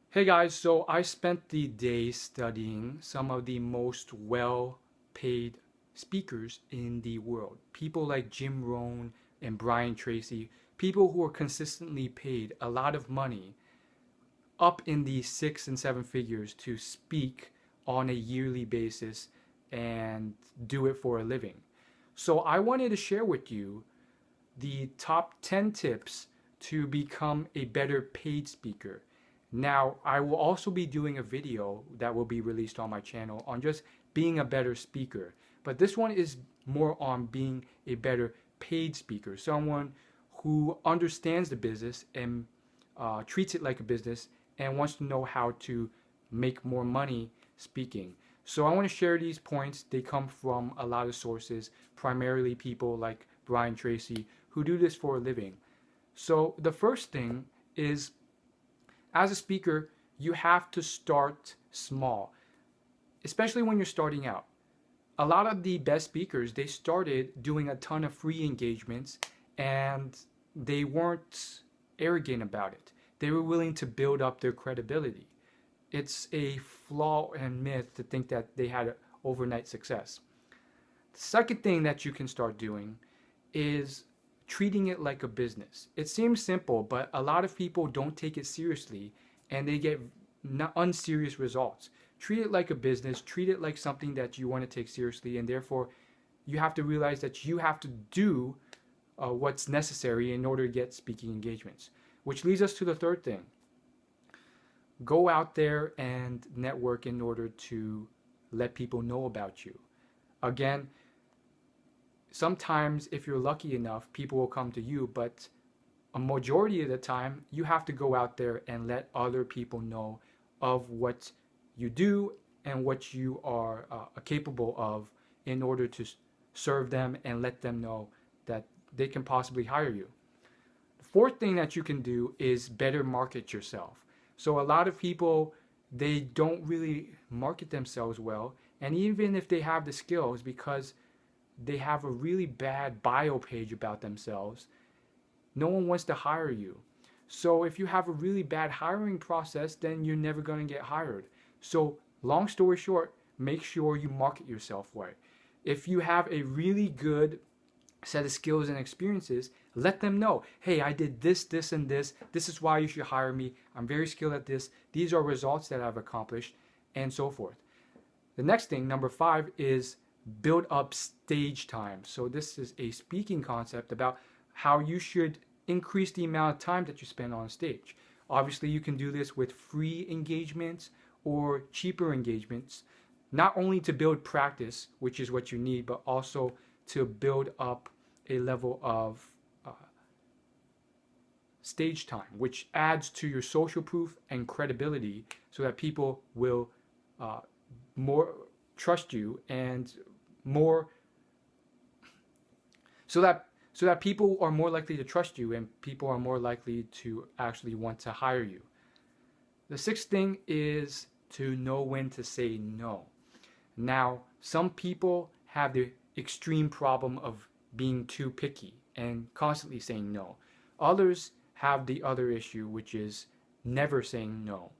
Hey guys, so I spent the day studying some of the most well paid speakers in the world. People like Jim Rohn and Brian Tracy, people who are consistently paid a lot of money, up in the six and seven figures to speak on a yearly basis and do it for a living. So I wanted to share with you the top 10 tips to become a better paid speaker. Now, I will also be doing a video that will be released on my channel on just being a better speaker. But this one is more on being a better paid speaker, someone who understands the business and treats it like a business and wants to know how to make more money speaking. So I want to share these points. They come from a lot of sources, primarily people like Brian Tracy, who do this for a living. So the first thing is, as a speaker, you have to start small, especially when you're starting out. A lot of the best speakers, they started doing a ton of free engagements and they weren't arrogant about it. They were willing to build up their credibility. It's a flaw and myth to think that they had overnight success. The second thing that you can start doing is treating it like a business. It seems simple, but a lot of people don't take it seriously and they get unserious results. Treat it like a business, treat it like something that you want to take seriously, and therefore you have to realize that you have to do what's necessary in order to get speaking engagements. Which leads us to the third thing. Go out there and network in order to let people know about you. Again, sometimes if you're lucky enough, people will come to you, but a majority of the time, you have to go out there and let other people know of what you do and what you are capable of in order to serve them and let them know that they can possibly hire you. The fourth thing that you can do is better market yourself. So a lot of people, they don't really market themselves well, and even if they have the skills, because they have a really bad bio page about themselves, no one wants to hire you. So if you have a really bad hiring process, then you're never going to get hired. So long story short, make sure you market yourself right. If you have a really good set of skills and experiences, let them know, hey, I did this, this, and this. This is why you should hire me. I'm very skilled at this. These are results that I've accomplished, and so forth. The next thing, number 5, is build up stage time. So this is a speaking concept about how you should increase the amount of time that you spend on stage. Obviously, you can do this with free engagements or cheaper engagements, not only to build practice, which is what you need, but also to build up a level of stage time, which adds to your social proof and credibility so that people will more trust you and more so that people are more likely to trust you and people are more likely to actually want to hire you. The sixth thing is to know when to say no. Now, some people have the extreme problem of being too picky and constantly saying no. Others have the other issue, which is never saying no.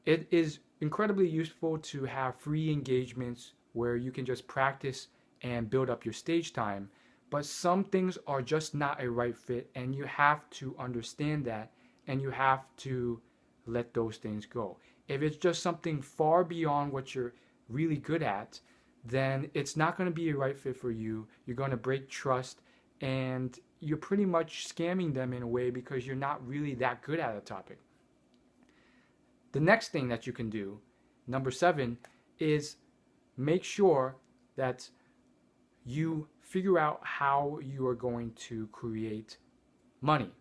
It is incredibly useful to have free engagements where you can just practice and build up your stage time, but some things are just not a right fit, and you have to understand that, and you have to let those things go. If it's just something far beyond what you're really good at, then it's not going to be a right fit for you. You're going to break trust, and you're pretty much scamming them in a way because you're not really that good at a topic. The next thing that you can do, number 7, is make sure that you figure out how you are going to create money.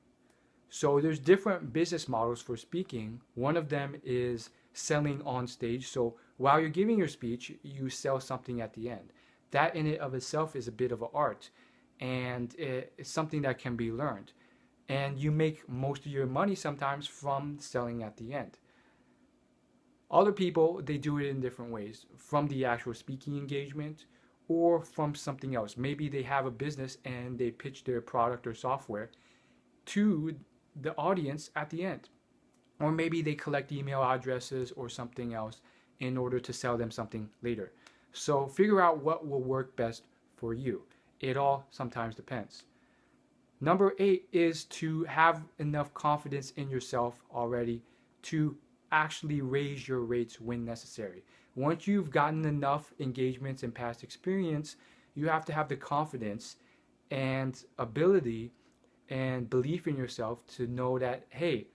So there's different business models for speaking. One of them is selling on stage. So while you're giving your speech, you sell something at the end. That in and of itself is a bit of an art, and it's something that can be learned. And you make most of your money sometimes from selling at the end. Other people, they do it in different ways, from the actual speaking engagement or from something else. Maybe they have a business and they pitch their product or software to the audience at the end. or maybe they collect email addresses or something else in order to sell them something later. So figure out what will work best for you. It all sometimes depends. Number 8 is to have enough confidence in yourself already to actually raise your rates when necessary. Once you've gotten enough engagements and past experience, you have to have the confidence and ability and belief in yourself to know that, hey,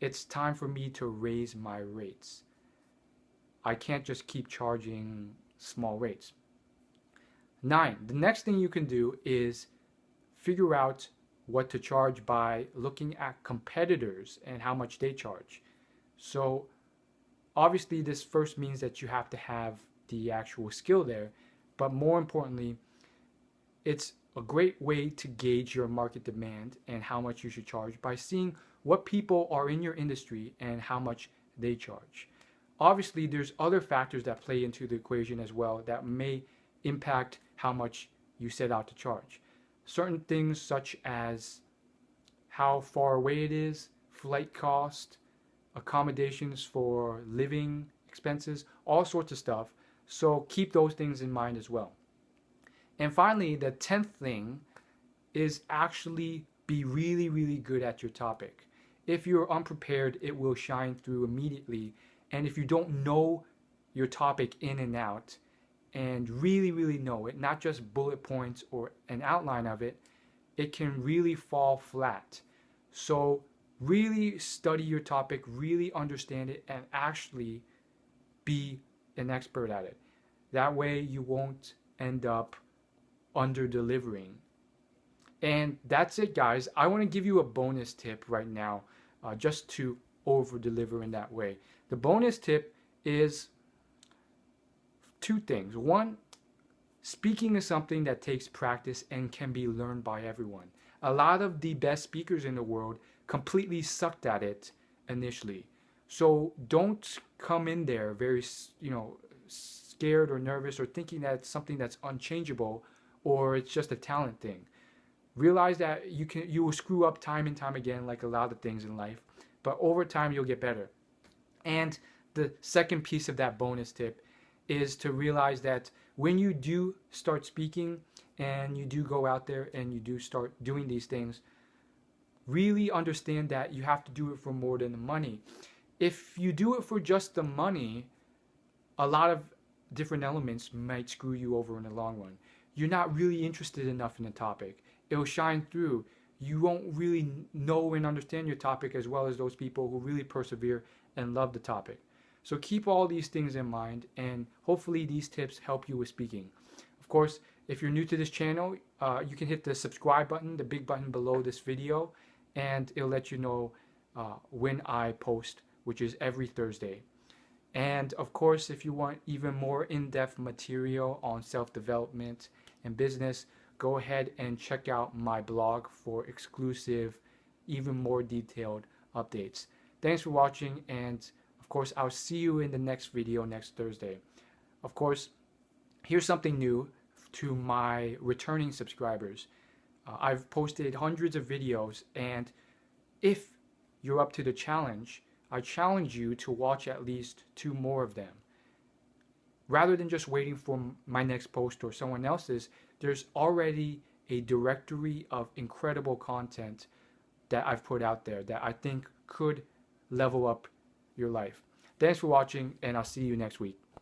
it's time for me to raise my rates. I can't just keep charging small rates. 9, the next thing you can do is figure out what to charge by looking at competitors and how much they charge. So obviously this first means that you have to have the actual skill there, but more importantly, it's a great way to gauge your market demand and how much you should charge by seeing what people are in your industry and how much they charge. Obviously, there's other factors that play into the equation as well that may impact how much you set out to charge. Certain things such as how far away it is, flight cost, accommodations for living expenses, all sorts of stuff. So keep those things in mind as well. And finally, the 10th thing is actually be really, really good at your topic. If you're unprepared, it will shine through immediately. And if you don't know your topic in and out and really, really know it, not just bullet points or an outline of it, it can really fall flat. So really study your topic, really understand it, and actually be an expert at it. That way you won't end up under delivering. And that's it, guys. I want to give you a bonus tip right now, just to over deliver in that way. The bonus tip is 2 things. 1, speaking is something that takes practice and can be learned by everyone. A lot of the best speakers in the world completely sucked at it initially. So don't come in there very, scared or nervous or thinking that it's something that's unchangeable or it's just a talent thing. Realize that you will screw up time and time again, like a lot of things in life, but over time you'll get better. And the second piece of that bonus tip is to realize that when you do start speaking and you do go out there and you do start doing these things, really understand that you have to do it for more than the money. If you do it for just the money, a lot of different elements might screw you over in the long run. You're not really interested enough in the topic. It'll shine through. You won't really know and understand your topic as well as those people who really persevere and love the topic. So keep all these things in mind, and hopefully these tips help you with speaking. Of course, if you're new to this channel, you can hit the subscribe button, the big button below this video, and it'll let you know when I post, which is every Thursday. And of course, if you want even more in-depth material on self-development and business, go ahead and check out my blog for exclusive, even more detailed updates. Thanks for watching, and of course, I'll see you in the next video next Thursday. Of course, here's something new to my returning subscribers. I've posted hundreds of videos, and if you're up to the challenge, I challenge you to watch at least 2 more of them. Rather than just waiting for my next post or someone else's, there's already a directory of incredible content that I've put out there that I think could level up your life. Thanks for watching, and I'll see you next week.